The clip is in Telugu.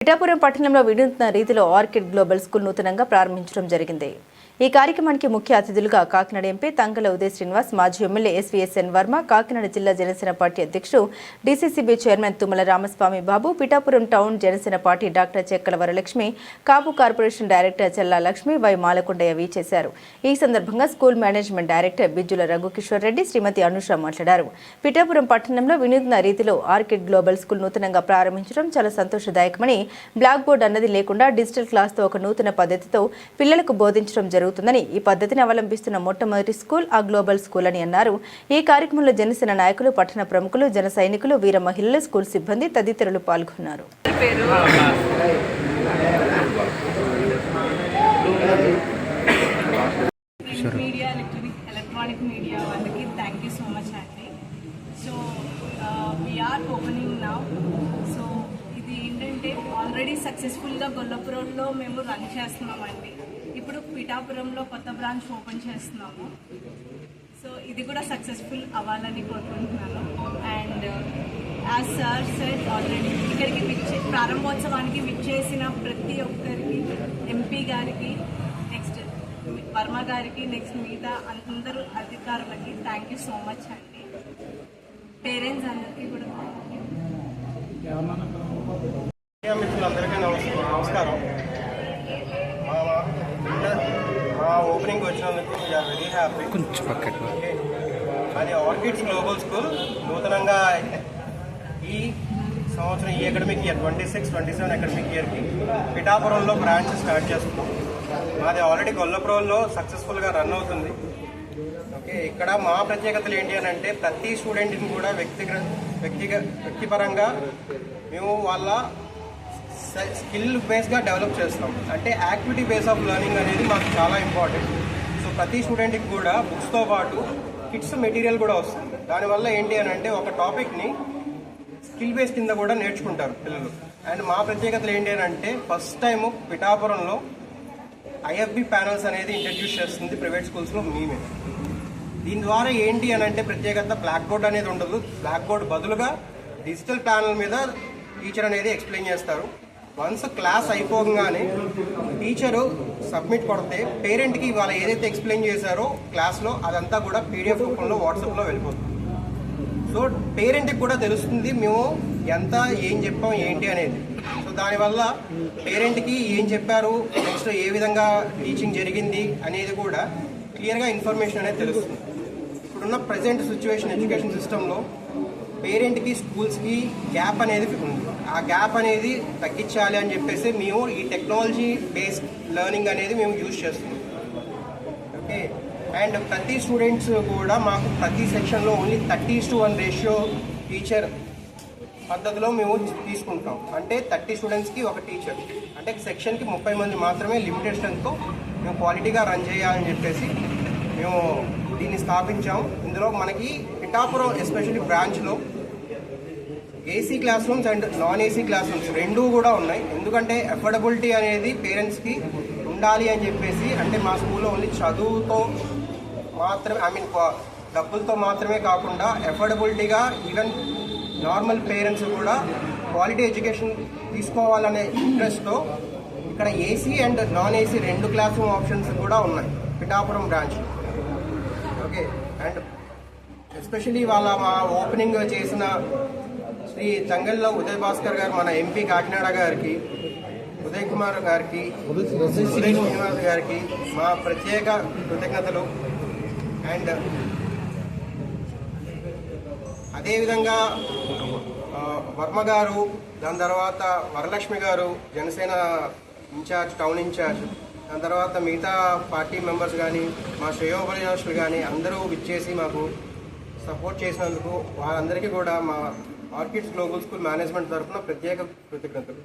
పిఠాపురం పట్టణంలో వినూత్న రీతిలో ఆర్కిడ్ గ్లోబల్ స్కూల్ నూతనంగా ప్రారంభించడం జరిగింది. ఈ కార్యక్రమానికి ముఖ్య అతిథులుగా కాకినాడ ఎంపీ తంగల ఉదయ్ శ్రీనివాస్, మాజీ ఎమ్మెల్యే ఎస్వీఎస్ఎన్ వర్మ, కాకినాడ జిల్లా జనసేన పార్టీ అధ్యక్షుడు DCCB chairman Tummala Ramaswamy Babu, Pithapuram town Janasena party doctor Chekkala Varalakshmi, Kapu corporation director Chella Lakshmi, Y Malakondaiah వీచేశారు. ఈ సందర్భంగా school management director Bijjula Raghukishore Reddy, Shrimati Anusha మాట్లాడారు. పిఠాపురం పట్టణంలో వినూత్న రీతిలో ఆర్కిడ్ గ్లోబల్ స్కూల్ నూతనంగా ప్రారంభించడం చాలా సంతోషదాయకమని, బ్లాక్ బోర్డ్ అన్నది లేకుండా డిజిటల్ క్లాస్తో ఒక నూతన పద్ధతితో పిల్లలకు బోధించడం జరుగుతుందని, ఈ పద్ధతిని అవలంబిస్తున్న మొట్టమొదటి స్కూల్ ఆ గ్లోబల్ స్కూల్ అని అన్నారు. ఈ కార్యక్రమంలో జనసేన నాయకులు, పట్టణ ప్రముఖులు, జన సైనికులు, వీర మహిళలు, స్కూల్ సిబ్బంది తదితరులు పాల్గొన్నారు. ఎలక్ట్రానిక్ మీడియా వాళ్ళకి థ్యాంక్ యూ సో మచ్ అండి. So we are opening now. So ఇది ఏంటంటే ఆల్రెడీ సక్సెస్ఫుల్గా గొల్లపురంలో మేము రన్ చేస్తున్నామండి. ఇప్పుడు పిఠాపురంలో కొత్త బ్రాంచ్ ఓపెన్ చేస్తున్నాము. సో ఇది కూడా సక్సెస్ఫుల్ అవ్వాలని కోరుకుంటున్నాను. And as sir said already ఇక్కడికి ప్రారంభోత్సవానికి విచ్చేసిన ప్రతి ఒక్కరికి, ఎంపీ గారికి, నెక్స్ట్ వర్మ గారికి, నెక్స్ట్ మిగతా అందరూ అధికారులకి థ్యాంక్ యూ సో మచ్ అండి. పేరెంట్స్ అందరికీ కూడా మిత్రులందరికీ నమస్కారం. మా ఓపెనింగ్ వచ్చినందుకు వీఆర్ వెరీ హ్యాపీ. అది ఆర్కిడ్స్ గ్లోబల్ స్కూల్ నూతనంగా ఈ సంవత్సరం, ఈ అకాడమిక్ ఇయర్ 26-27 అకాడమిక్ ఇయర్కి పిఠాపురంలో బ్రాంచ్ స్టార్ట్ చేస్తున్నాం. మాది ఆల్రెడీ గొల్లపురంలో సక్సెస్ఫుల్గా రన్ అవుతుంది. ఓకే, ఇక్కడ మా ప్రత్యేకతలు ఏంటి అని అంటే, ప్రతి స్టూడెంట్ని కూడా వ్యక్తిపరంగా మేము వాళ్ళ స్కిల్ బేస్గా డెవలప్ చేస్తాం. అంటే యాక్టివిటీ బేస్ ఆఫ్ లెర్నింగ్ అనేది మాకు చాలా ఇంపార్టెంట్. సో ప్రతి స్టూడెంట్కి కూడా బుక్స్తో పాటు కిట్స్ మెటీరియల్ కూడా వస్తుంది. దానివల్ల ఏంటి అని అంటే, ఒక టాపిక్ని స్కిల్ బేస్ కింద కూడా నేర్చుకుంటారు పిల్లలు. అండ్ మా ప్రత్యేకతలు ఏంటి అని అంటే, ఫస్ట్ టైము పిఠాపురంలో ఐఎఫ్బి ప్యానల్స్ అనేది ఇంట్రడ్యూస్ చేస్తుంది ప్రైవేట్ స్కూల్స్లో మేమే. దీని ద్వారా ఏంటి అని అంటే ప్రత్యేకత, బ్లాక్ బోర్డ్ అనేది ఉండదు. బ్లాక్ బోర్డ్ బదులుగా డిజిటల్ ప్యానల్ మీద టీచర్ అనేది ఎక్స్ప్లెయిన్ చేస్తారు. వన్స్ క్లాస్ అయిపోగానే టీచరు సబ్మిట్ కొడితే పేరెంట్కి వాళ్ళు ఏదైతే ఎక్స్ప్లెయిన్ చేశారో క్లాస్లో అదంతా కూడా పీడిఎఫ్ రూపంలో వాట్సాప్లో వెళ్ళిపోతుంది. సో పేరెంట్కి కూడా తెలుస్తుంది మేము ఎంత ఏం చెప్పాం ఏంటి అనేది. సో దానివల్ల పేరెంట్కి ఏం చెప్పారు, నెక్స్ట్ ఏ విధంగా టీచింగ్ జరిగింది అనేది కూడా క్లియర్గా ఇన్ఫర్మేషన్ అనేది తెలుస్తుంది. ఇప్పుడున్న ప్రజెంట్ సిచ్యువేషన్ ఎడ్యుకేషన్ సిస్టంలో పేరెంట్కి స్కూల్స్కి గ్యాప్ అనేది ఉంది. ఆ గ్యాప్ అనేది తగ్గించాలి అని చెప్పేసి మేము ఈ టెక్నాలజీ బేస్డ్ లెర్నింగ్ అనేది మేము యూజ్ చేస్తున్నాం. ఓకే, అండ్ ప్రతి స్టూడెంట్స్ కూడా మాకు ప్రతి సెక్షన్లో ఓన్లీ 30:1 రేషియో టీచర్ పద్ధతిలో మేము తీసుకుంటాం. అంటే 30 స్టూడెంట్స్కి ఒక టీచర్, అంటే సెక్షన్కి 30 మంది మాత్రమే లిమిటెడ్ స్ట్రెంత్తో మేము క్వాలిటీగా రన్ చేయాలని చెప్పేసి మేము దీన్ని స్థాపించాం. ఇందులో మనకి పిఠాపురం ఎస్పెషల్లీ బ్రాంచ్లో AC class rooms and non AC class rooms రెండూ కూడా ఉన్నాయి. ఎందుకంటే అఫోర్డబిలిటీ అనేది పేరెంట్స్కి ఉండాలి అని చెప్పేసి, అంటే మా స్కూల్లో ఓన్లీ చదువుతో మాత్రమే, డబ్బులతో మాత్రమే కాకుండా అఫోర్డబిలిటీగా ఈవెన్ నార్మల్ పేరెంట్స్ కూడా క్వాలిటీ ఎడ్యుకేషన్ తీసుకోవాలనే ఇంట్రెస్ట్తో ఇక్కడ ఏసీ అండ్ నాన్ ఏసీ రెండు క్లాస్ రూమ్ ఆప్షన్స్ కూడా ఉన్నాయి Pithapuram branch. Okay, and especially మా ఓపెనింగ్ చేసిన శ్రీ తంగళ్ళ ఉదయ్ భాస్కర్ గారు, మన ఎంపీ కాకినాడ గారికి, ఉదయ్ కుమార్ గారికి, ఉదయ్ శ్రీనివాస్ గారికి మా ప్రత్యేక కృతజ్ఞతలు. అండ్ అదేవిధంగా వర్మ గారు, దాని తర్వాత వరలక్ష్మి గారు జనసేన ఇన్ఛార్జ్, టౌన్ ఇన్ఛార్జ్, దాని తర్వాత మిగతా పార్టీ మెంబర్స్ కానీ, మా శ్రేయోభిలాషులు కానీ అందరూ విచ్చేసి మాకు సపోర్ట్ చేసినందుకు వాళ్ళందరికీ కూడా మా ఆర్కిడ్స్ గ్లోబల్ స్కూల్ మేనేజ్మెంట్ తరఫున ప్రత్యేక కృతజ్ఞతలు.